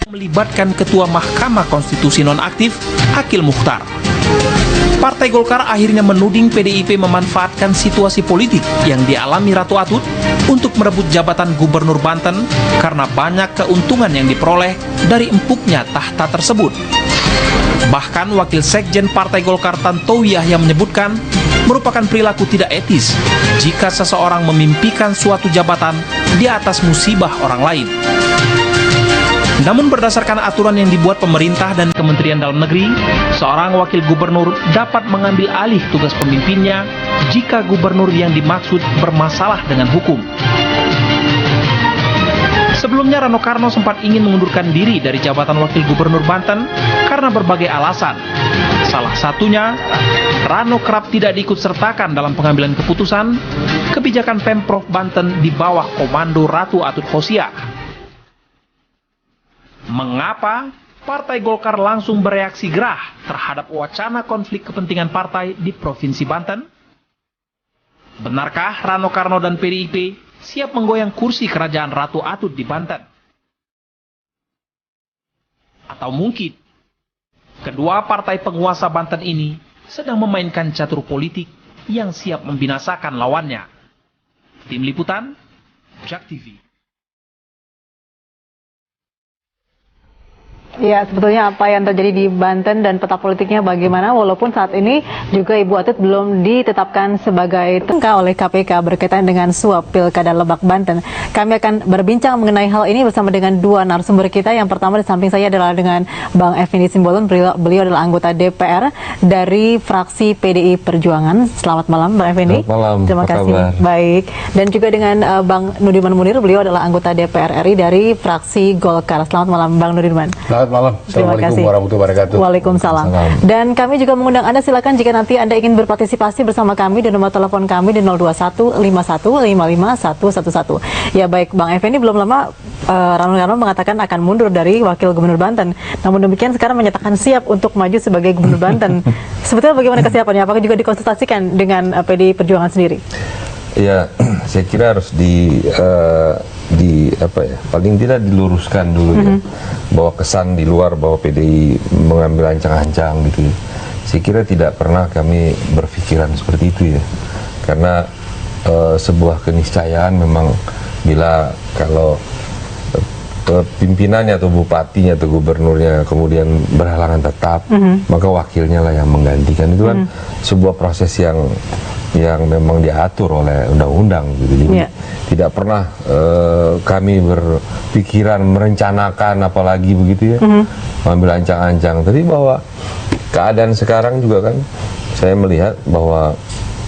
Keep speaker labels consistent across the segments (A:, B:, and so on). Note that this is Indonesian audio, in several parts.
A: melibatkan Ketua Mahkamah Konstitusi nonaktif Akil Mukhtar. Partai Golkar akhirnya menuding PDIP memanfaatkan situasi politik yang dialami Ratu Atut untuk merebut jabatan Gubernur Banten karena banyak keuntungan yang diperoleh dari empuknya tahta tersebut. Bahkan Wakil Sekjen Partai Golkar Tantowi Yahya menyebutkan merupakan perilaku tidak etis jika seseorang memimpikan suatu jabatan di atas musibah orang lain. Namun berdasarkan aturan yang dibuat pemerintah dan Kementerian Dalam Negeri, seorang wakil gubernur dapat mengambil alih tugas pemimpinnya jika gubernur yang dimaksud bermasalah dengan hukum. Sebelumnya Rano Karno sempat ingin mengundurkan diri dari jabatan wakil gubernur Banten karena berbagai alasan. Salah satunya, Rano kerap tidak diikutsertakan dalam pengambilan keputusan kebijakan Pemprov Banten di bawah komando Ratu Atut Khosia. Mengapa Partai Golkar langsung bereaksi gerah terhadap wacana konflik kepentingan partai di Provinsi Banten? Benarkah Rano Karno dan PDIP siap menggoyang kursi kerajaan Ratu Atut di Banten? Atau mungkin kedua partai penguasa Banten ini sedang memainkan catur politik yang siap membinasakan lawannya? Tim Liputan, Jak TV.
B: Ya, sebetulnya apa yang terjadi di Banten dan peta politiknya bagaimana, walaupun saat ini juga Ibu Atut belum ditetapkan sebagai tersangka oleh KPK berkaitan dengan suap Pilkada Lebak, Banten. Kami akan berbincang mengenai hal ini bersama dengan dua narasumber kita. Yang pertama di samping saya adalah dengan Bang Effendi Simbolon, beliau adalah anggota DPR dari fraksi PDI Perjuangan. Selamat malam Bang Effendi.
C: Selamat malam.
B: Terima kasih. Baik. Dan juga dengan Bang Nudirman Munir, beliau adalah anggota DPR RI dari fraksi Golkar. Selamat malam Bang Nudirman.
C: Selamat malam. Assalamualaikum warahmatullahi wabarakatuh.
B: Waalaikumsalam. Dan kami juga mengundang Anda, silakan jika nanti Anda ingin berpartisipasi bersama kami di nomor telepon kami di 02151555111. Ya baik, Bang Effendi, belum lama Rano Karno mengatakan akan mundur dari Wakil Gubernur Banten. Namun demikian sekarang menyatakan siap untuk maju sebagai Gubernur Banten. Sebetulnya bagaimana kesiapannya? Apakah juga dikonsultasikan dengan PDI Perjuangan sendiri?
C: Ya, saya kira harus paling tidak diluruskan dulu ya, bahwa kesan di luar bahwa PDI mengambil ancang-ancang gitu ya. Saya kira tidak pernah kami berpikiran seperti itu ya, karena sebuah keniscayaan memang bila kalau pimpinannya atau bupatinya atau gubernurnya kemudian berhalangan tetap, maka wakilnya lah yang menggantikan. Itu kan sebuah proses yang memang diatur oleh undang-undang gitu. Jadi tidak pernah kami berpikiran merencanakan apalagi begitu ya, mengambil ancang-ancang. Tapi bahwa keadaan sekarang juga kan saya melihat bahwa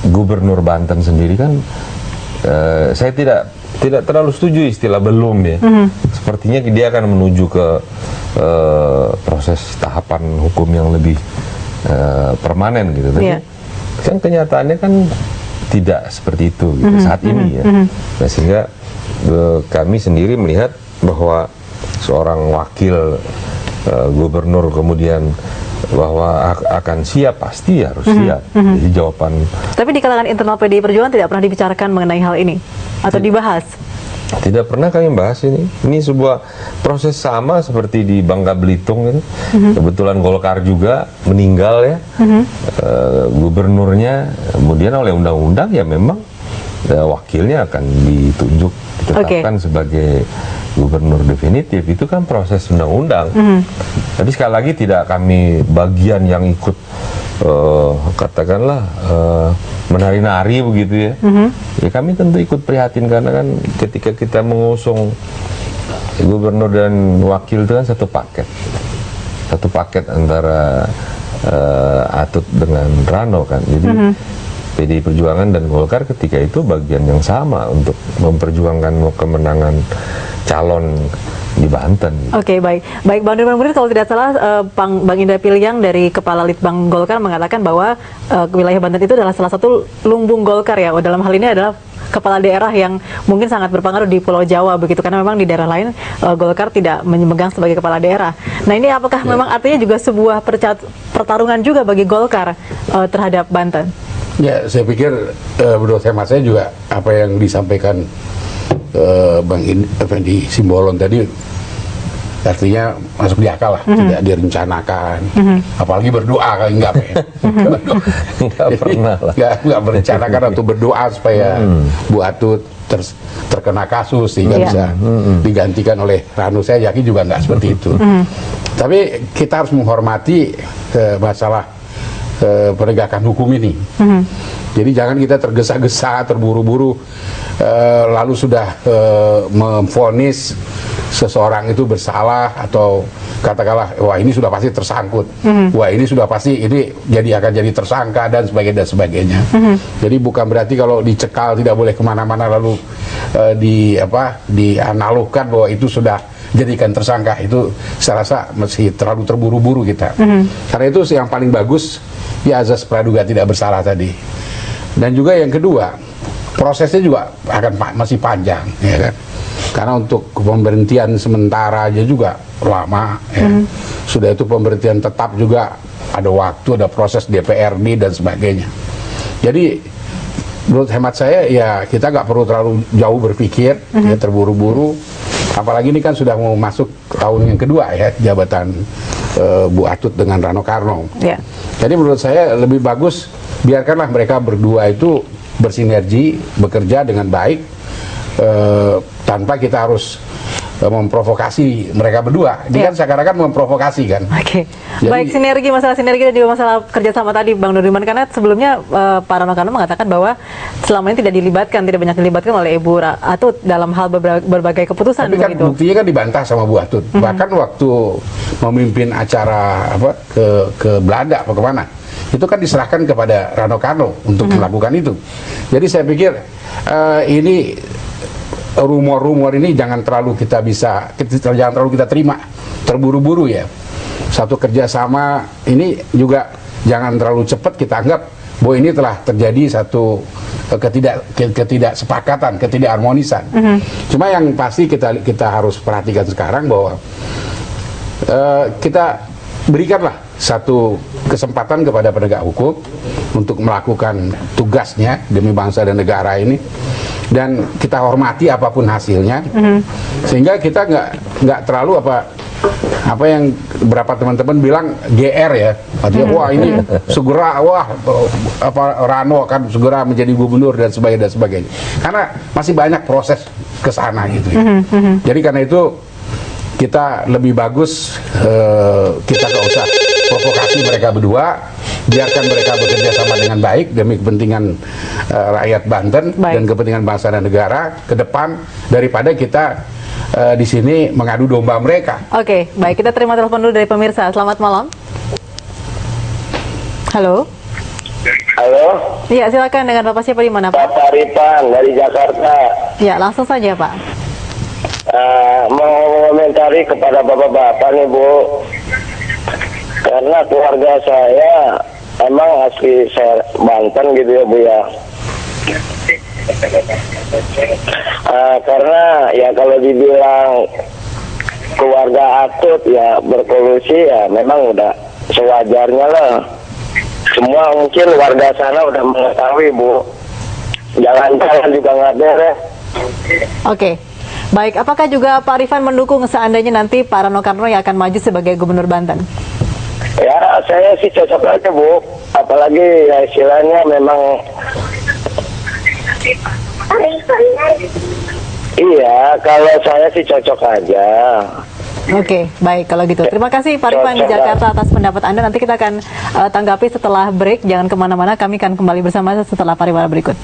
C: Gubernur Banten sendiri kan saya tidak terlalu setuju istilah belum ya. Sepertinya dia akan menuju ke proses tahapan hukum yang lebih permanen gitu. Tapi kan kenyataannya kan tidak seperti itu gitu, saat ini ya. Nah, sehingga kami sendiri melihat bahwa seorang wakil gubernur kemudian bahwa akan siap, pasti harus siap. Jadi jawaban. Tapi
B: di kalangan internal PDI Perjuangan tidak pernah dibicarakan mengenai hal ini atau dibahas?
C: Tidak pernah kami bahas ini. Ini sebuah proses sama seperti di Bangka Belitung gitu. Kebetulan Golkar juga meninggal ya, gubernurnya. Kemudian oleh undang-undang ya memang wakilnya akan ditetapkan sebagai gubernur definitif. Itu kan proses undang-undang. Tapi sekali lagi tidak kami bagian yang ikut katakanlah menari-nari begitu ya. Ya kami tentu ikut prihatin karena kan ketika kita mengusung gubernur dan wakil itu kan satu paket antara Atut dengan Rano kan. Jadi PDI Perjuangan dan Golkar ketika itu bagian yang sama untuk memperjuangkan kemenangan calon di Banten.
B: Oke, baik. Baik, Bang Nudirman Munir, kalau tidak salah Bang Indra Piliang dari Kepala Litbang Golkar mengatakan bahwa wilayah Banten itu adalah salah satu lumbung Golkar ya. Dalam hal ini adalah kepala daerah yang mungkin sangat berpengaruh di Pulau Jawa begitu, karena memang di daerah lain Golkar tidak memegang sebagai kepala daerah. Nah, ini apakah memang artinya juga sebuah pertarungan juga bagi Golkar terhadap Banten?
D: Ya, saya pikir menurut hemat saya juga apa yang disampaikan Bang Effendi Simbolon tadi artinya masuk di akal lah, tidak direncanakan, apalagi berdoa kalau enggak,
C: Nggak pernah lah.
D: nggak berencanakan atau berdoa supaya Bu Atut terkena kasus sehingga
B: Iya.
D: bisa digantikan oleh Rano. Saya yakin juga nggak seperti itu. Tapi kita harus menghormati masalah penegakan hukum ini. Jadi jangan kita tergesa-gesa, terburu-buru, lalu sudah memvonis seseorang itu bersalah atau katakanlah wah ini sudah pasti tersangkut, wah ini sudah pasti ini akan jadi tersangka dan sebagainya. Jadi bukan berarti kalau dicekal tidak boleh kemana-mana lalu dianalogkan bahwa itu sudah jadikan tersangka. Itu saya rasa masih terlalu terburu-buru kita. Karena itu yang paling bagus ya azas praduga tidak bersalah tadi. Dan juga yang kedua, prosesnya juga masih panjang, ya kan? Karena untuk pemberhentian sementara aja juga lama, ya. Sudah itu pemberhentian tetap juga ada waktu, ada proses DPRD dan sebagainya. Jadi menurut hemat saya ya kita nggak perlu terlalu jauh berpikir, ya, terburu-buru. Apalagi ini kan sudah mau masuk tahun yang kedua ya jabatan Bu Atut dengan Rano Karno.
B: Ya.
D: Jadi menurut saya lebih bagus biarkanlah mereka berdua itu bersinergi, bekerja dengan baik, tanpa kita harus memprovokasi mereka berdua. Ini kan seakan-akan memprovokasi kan.
B: Oke.
D: Jadi-
B: Baik, masalah sinergi dan juga masalah kerjasama tadi Bang Nuryman, karena sebelumnya Pak Rano Karno mengatakan bahwa selama ini tidak banyak dilibatkan oleh Ibu Atut dalam hal berbagai keputusan.
D: Tapi kan
B: begitu.
D: buktinya kan dibantah sama Bu Atut. Bahkan waktu memimpin acara ke Belanda apa kemana, itu kan diserahkan kepada Rano Karno untuk melakukan itu. Jadi saya pikir ini rumor-rumor ini jangan terlalu kita terima terburu-buru ya. Satu kerjasama ini juga jangan terlalu cepat kita anggap bahwa ini telah terjadi satu ketidaksepakatan, ketidakharmonisan. Cuma yang pasti kita harus perhatikan sekarang bahwa kita berikanlah satu kesempatan kepada penegak hukum untuk melakukan tugasnya demi bangsa dan negara ini, dan kita hormati apapun hasilnya, sehingga kita nggak terlalu apa yang beberapa teman-teman bilang GR ya, artinya wah ini segera Rano akan segera menjadi gubernur dan sebagainya, karena masih banyak proses ke sana gitu ya. Jadi karena itu kita lebih bagus kita nggak usah provokasi mereka berdua, biarkan mereka bekerja sama dengan baik demi kepentingan rakyat Banten dan kepentingan bangsa dan negara ke depan, daripada kita di sini mengadu domba mereka.
B: Oke, baik, kita terima telepon dulu dari pemirsa. Selamat malam. Halo.
E: Halo,
B: Iya, silakan, dengan Bapak siapa di mana, Pak?
E: Bapak Ripan dari Jakarta.
B: Ya, langsung saja, Pak.
E: Mau komentari kepada bapak-bapak nih, Bu. Karena keluarga saya emang asli Banten gitu ya, Bu ya. Karena ya kalau dibilang keluarga Atut ya berkolusi ya memang udah sewajarnya lah. Semua mungkin warga sana udah mengetahui, Bu. Jalan-jalan juga nggak beres.
B: Oke. Baik, apakah juga Pak Rifan mendukung seandainya nanti Pak Rano Karno yang akan maju sebagai Gubernur Banten?
E: Ya, saya sih cocok aja, Bu. Apalagi ya istilahnya memang iya, kalau saya sih cocok aja.
B: Oke, baik kalau gitu. Terima kasih Pak Rifan di Jakarta atas pendapat Anda. Nanti kita akan tanggapi setelah break. Jangan kemana-mana, kami akan kembali bersama setelah pariwara berikut.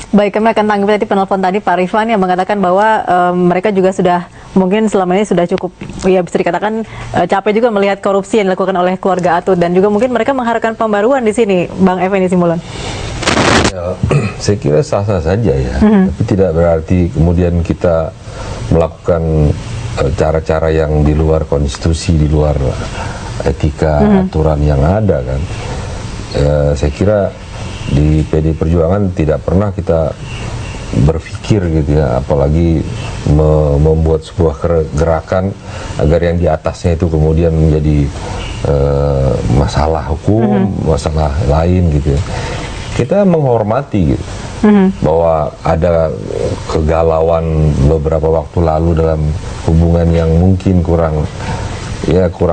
B: Baik, kami akan tanggapi tadi penelpon tadi Pak Rifan yang mengatakan bahwa mereka juga sudah mungkin selama ini sudah cukup ya bisa dikatakan capek juga melihat korupsi yang dilakukan oleh keluarga Atut, dan juga mungkin mereka mengharapkan pembaruan di sini, Bang Effendi Simbolon.
C: Ya, saya kira sah-sah saja ya, tapi tidak berarti kemudian kita melakukan cara-cara yang di luar konstitusi, di luar etika aturan yang ada kan. Saya kira di PD Perjuangan tidak pernah kita berpikir gitu ya, apalagi membuat sebuah gerakan agar yang di atasnya itu kemudian menjadi masalah hukum, masalah lain gitu ya. Kita menghormati gitu, bahwa ada kegalauan beberapa waktu lalu dalam hubungan yang mungkin kurang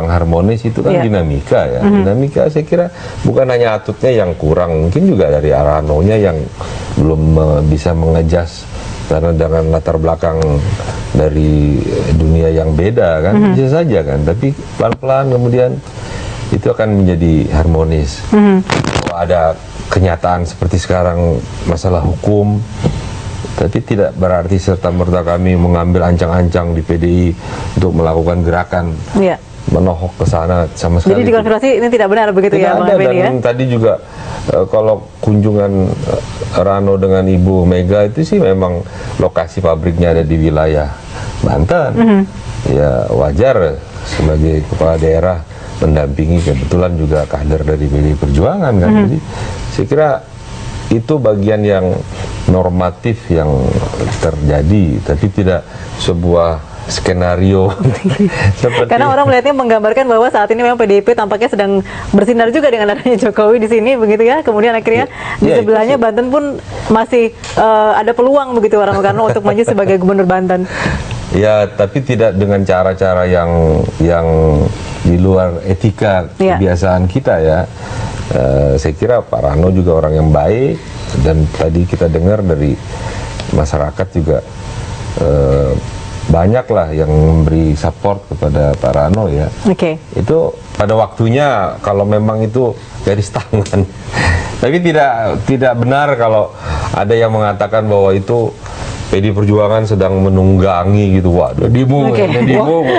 C: harmonis, itu kan dinamika ya. Dinamika saya kira bukan hanya Atutnya yang kurang, mungkin juga dari Aranonya yang belum bisa mengejas karena dengan latar belakang dari dunia yang beda kan, bisa saja kan, tapi pelan-pelan kemudian itu akan menjadi harmonis. Kalau ada kenyataan seperti sekarang masalah hukum, tapi tidak berarti serta-merta kami mengambil ancang-ancang di PDI untuk melakukan gerakan menohok ke sana sama sekali.
B: Jadi dikonfirmasi ini tidak benar begitu
C: tidak
B: ya, Bang
C: ada,
B: Effendi ya?
C: Dan tadi juga kalau kunjungan Rano dengan Ibu Mega itu sih memang lokasi pabriknya ada di wilayah Banten. Ya wajar sebagai kepala daerah mendampingi, kebetulan juga kader dari PDI Perjuangan kan. Jadi saya kira itu bagian yang normatif yang terjadi, tapi tidak sebuah skenario seperti
B: karena orang melihatnya menggambarkan bahwa saat ini memang PDIP tampaknya sedang bersinar juga dengan adanya Jokowi di sini begitu ya, kemudian akhirnya di sebelahnya Banten pun masih ada peluang begitu orang Karno untuk maju sebagai gubernur Banten.
C: Ya, tapi tidak dengan cara-cara yang di luar etika kebiasaan kita ya. Saya kira Pak Rano juga orang yang baik, dan tadi kita dengar dari masyarakat juga banyak lah yang memberi support kepada Pak Rano ya. Itu pada waktunya kalau memang itu garis tangan. Tapi tidak benar kalau ada yang mengatakan bahwa itu PD Perjuangan sedang menunggangi gitu. Waduh,
D: demo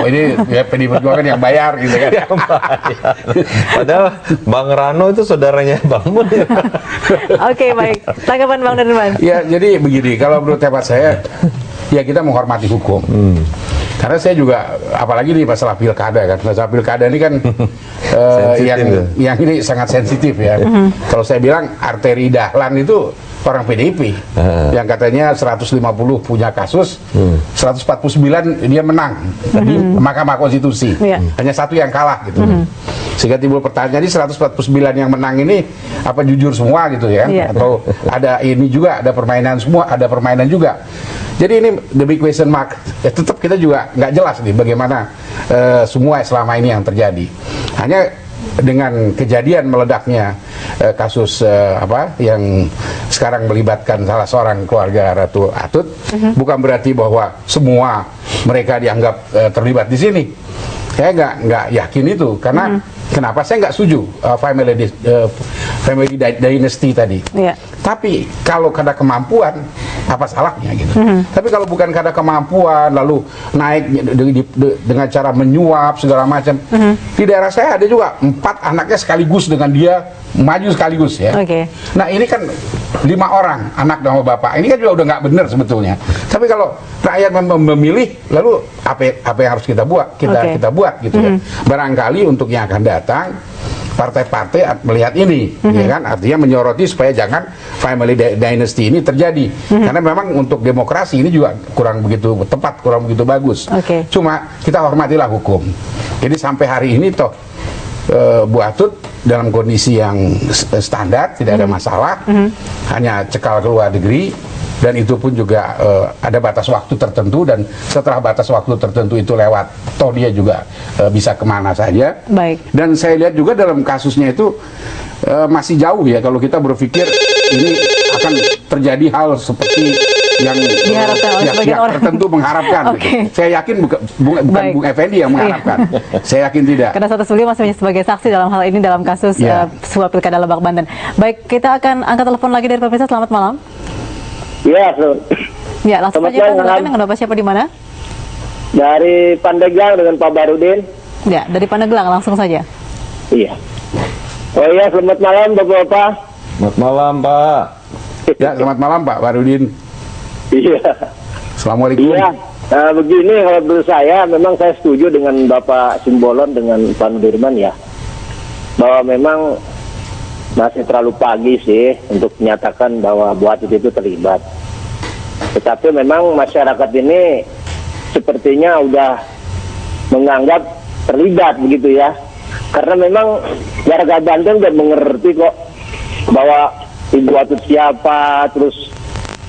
D: ini ya PD Perjuangan yang bayar gitu kan.
C: Padahal Bang Rano itu saudaranya Bang Mun.
B: Oke, baik. Tanggapan Bang Darman.
D: Ya, jadi begini, kalau menurut hemat saya, ya kita menghormati hukum. Karena saya juga, apalagi di masalah pilkada kan, masalah pilkada ini kan yang ini sangat sensitif ya. Kalau saya bilang arteri Dahlan itu orang PDIP yang katanya 150 punya kasus, 149 dia menang di Mahkamah Konstitusi, hanya satu yang kalah gitu. Sehingga timbul pertanyaan, ini 149 yang menang ini apa jujur semua gitu ya, atau ada ini juga, ada permainan semua, ada permainan juga. Jadi ini the big question mark. Ya, tetap kita juga nggak jelas nih bagaimana semua selama ini yang terjadi. Hanya dengan kejadian meledaknya kasus yang sekarang melibatkan salah seorang keluarga Ratu Atut, bukan berarti bahwa semua mereka dianggap terlibat di sini. Saya nggak yakin itu, karena kenapa saya nggak setuju family dynasty tadi. Tapi kalau kada kemampuan, apa salahnya gitu. Tapi kalau bukan kada kemampuan lalu naik dengan cara menyuap segala macam. Di daerah saya ada juga 4 anaknya sekaligus dengan dia maju sekaligus ya. Nah ini kan 5 orang anak sama bapak, ini kan juga udah nggak benar sebetulnya. Tapi kalau rakyat memilih, lalu apa yang harus kita buat, kita buat gitu ya. Barangkali untuk yang akan datang, partai-partai melihat ini, ya kan, artinya menyoroti supaya jangan family dynasty ini terjadi, karena memang untuk demokrasi ini juga kurang begitu tepat, kurang begitu bagus. Cuma kita hormatilah hukum. Jadi sampai hari ini toh Bu Atut dalam kondisi yang standar, tidak ada masalah, hanya cekal ke luar negeri. Dan itu pun juga ada batas waktu tertentu, dan setelah batas waktu tertentu itu lewat, toh dia juga bisa kemana saja. Dan saya lihat juga dalam kasusnya itu masih jauh ya kalau kita berpikir ini akan terjadi hal seperti yang
B: diharapkan oleh sebagian orang
D: tertentu mengharapkan. Saya yakin bukan Bung Effendi yang mengharapkan. Saya yakin tidak.
B: Karena status beliau masih sebagai saksi dalam hal ini, dalam kasus suap pilkada Lebak Banten. Baik, kita akan angkat telepon lagi dari pemirsa. Selamat malam. Ya, langsung saja Pak, silakan. Dengan Bapak siapa di mana?
E: Dari Pandeglang dengan Pak Barudin.
B: Ya, dari Pandeglang langsung saja.
E: Iya. Oh iya, selamat malam Bapak-bapak.
C: Selamat malam Pak.
D: Ya, selamat malam Pak Barudin.
E: Iya.
D: Assalamualaikum.
E: Iya. Nah, begini kalau menurut saya, memang saya setuju dengan Bapak Simbolon dengan Pak Nudirman ya, bahwa memang masih terlalu pagi sih untuk menyatakan bahwa Bu Atut itu terlibat. Tetapi memang masyarakat ini sepertinya udah menganggap terlibat begitu ya, karena memang warga Banten udah mengerti kok bahwa Ibu Atut siapa, terus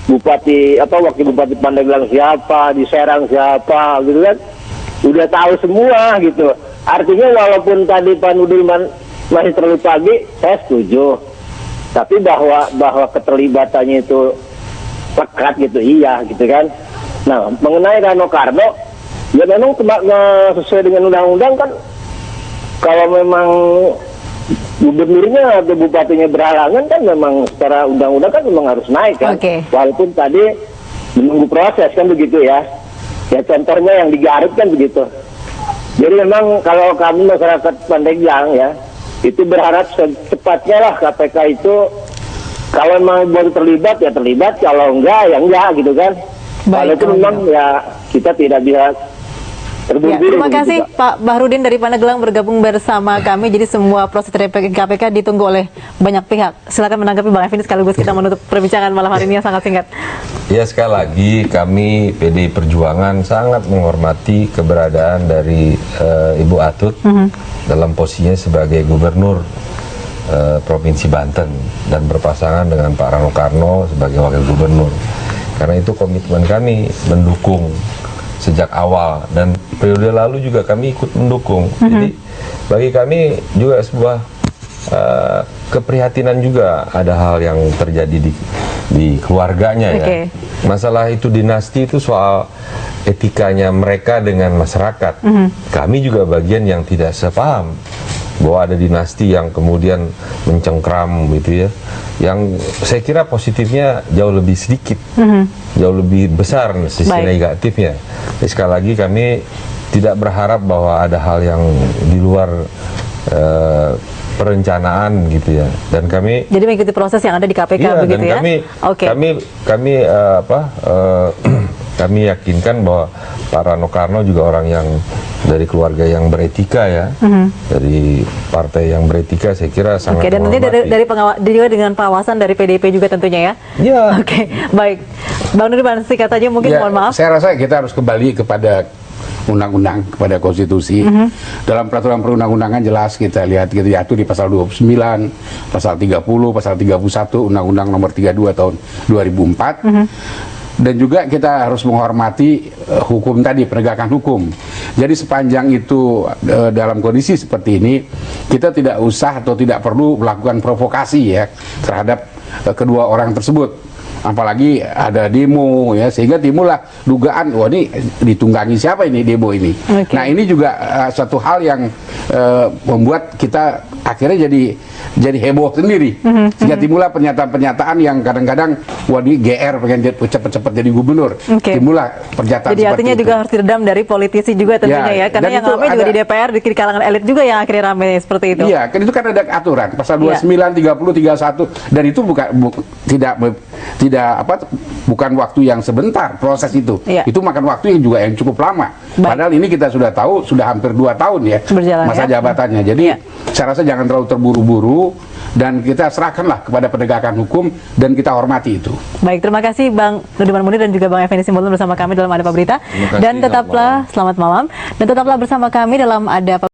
E: Bupati atau Wakil Bupati Pandeglang siapa, di Serang siapa, gitu kan, udah tahu semua gitu. Artinya walaupun tadi Pak Nudirman masih terlalu pagi, saya setuju. Tapi bahwa keterlibatannya itu pekat gitu, iya gitu kan. Nah, mengenai Rano Karno, ya memang sesuai dengan undang-undang kan, kalau memang gubernurnya atau bupatinya berhalangan kan memang secara undang-undang kan memang harus naik kan. Walaupun tadi menunggu proses kan begitu ya. Ya contohnya yang di Garut kan begitu. Jadi memang kalau kami masyarakat Pandeglang ya, itu berharap secepatnya lah KPK itu kalau memang baru terlibat ya terlibat, kalau enggak ya enggak gitu kan. Walaupun memang ya kita tidak bisa
B: ya, terima kasih Pak Bahrudin dari Pandeglang bergabung bersama kami. Jadi semua proses dari KPK ditunggu oleh banyak pihak. Silakan menanggapi Bang Effendi sekaligus kita menutup perbincangan malam hari ini yang sangat singkat.
C: Ya, sekali lagi kami PDI Perjuangan sangat menghormati keberadaan dari Ibu Atut dalam posisinya sebagai Gubernur Provinsi Banten dan berpasangan dengan Pak Rano Karno sebagai Wakil Gubernur. Karena itu komitmen kami mendukung sejak awal, dan periode lalu juga kami ikut mendukung. Jadi bagi kami juga sebuah keprihatinan juga ada hal yang terjadi di keluarganya ya. Masalah itu dinasti itu soal etikanya mereka dengan masyarakat. Kami juga bagian yang tidak sepaham bahwa ada dinasti yang kemudian mencengkram gitu ya. Yang saya kira positifnya jauh lebih sedikit, jauh lebih besar sisi negatifnya. Jadi sekali lagi kami tidak berharap bahwa ada hal yang di luar perencanaan gitu ya. Dan kami
B: jadi mengikuti proses yang ada di KPK begitu ya.
C: Kami yakinkan bahwa Pak Rano Karno juga orang yang dari keluarga yang beretika ya, dari partai yang beretika, saya kira sangat
B: dan nanti dari juga dengan pengawasan dari PDIP juga tentunya ya.
C: Iya.
B: Baik. Bang Nudirman, singkat saja mungkin, mohon maaf.
D: Saya rasa kita harus kembali kepada undang-undang, kepada konstitusi. Dalam peraturan perundang-undangan jelas kita lihat gitu diatur di pasal 29, pasal 30, pasal 31 Undang-Undang Nomor 32 tahun 2004. Dan juga kita harus menghormati hukum tadi, penegakan hukum. Jadi sepanjang itu dalam kondisi seperti ini, kita tidak usah atau tidak perlu melakukan provokasi ya terhadap kedua orang tersebut. Apalagi ada demo ya, sehingga timbullah dugaan, wah ini ditunggangi siapa ini demo ini. Nah ini juga satu hal yang membuat kita akhirnya jadi heboh sendiri, sehingga timbullah pernyataan-pernyataan yang kadang-kadang wah ini GR pengen cepet-cepet jadi gubernur. Timbullah pernyataan
B: jadi artinya itu juga harus diredam dari politisi juga tentunya ya, karena yang ramai juga di DPR, di kalangan elit juga yang akhirnya ramai seperti itu.
D: Iya, kan itu kan ada aturan pasal 29, 30, 31, dan itu bukan waktu yang sebentar proses itu. Itu makan waktu yang juga yang cukup lama. Padahal ini kita sudah tahu sudah hampir 2 tahun ya masa jabatannya. Jadi saya rasa jangan terlalu terburu-buru dan kita serahkanlah kepada penegakan hukum dan kita hormati itu.
B: Baik, terima kasih Bang Nudirman Munir dan juga Bang Effendi Simbolon bersama kami dalam Ada Apa Berita. Dan tetaplah selamat malam dan tetaplah bersama kami dalam Ada Apa